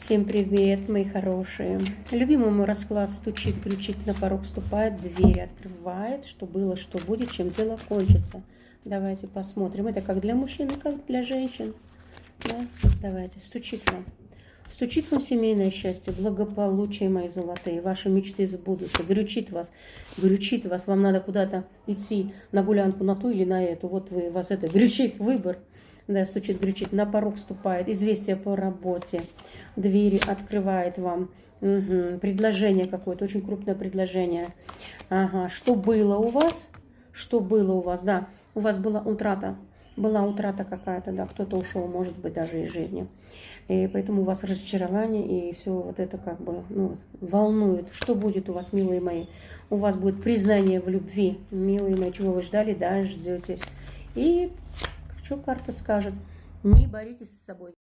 Всем привет, мои хорошие. Любимый мой расклад стучит, кричит, на порог ступает, двери открывает, что было, что будет, чем дело кончится. Давайте посмотрим. Это как для мужчин, и как для женщин. Да? Давайте, стучит вам. Стучит вам семейное счастье, благополучие, мои золотые, ваши мечты сбудутся, глючит вас, вам надо куда-то идти на гулянку, на ту или на эту, вот вы, вас это глючит, выбор, да, стучит, глючит, на порог ступает, известие по работе, двери открывает вам, предложение какое-то, очень крупное предложение, ага, что было у вас, да, у вас была утрата какая-то, да, кто-то ушел, может быть, даже из жизни. И поэтому у вас разочарование, и все вот это как бы волнует. Что будет у вас, милые мои? У вас будет признание в любви, милые мои, чего вы ждали, да, ждетесь. И что карта скажет? Не боритесь с собой.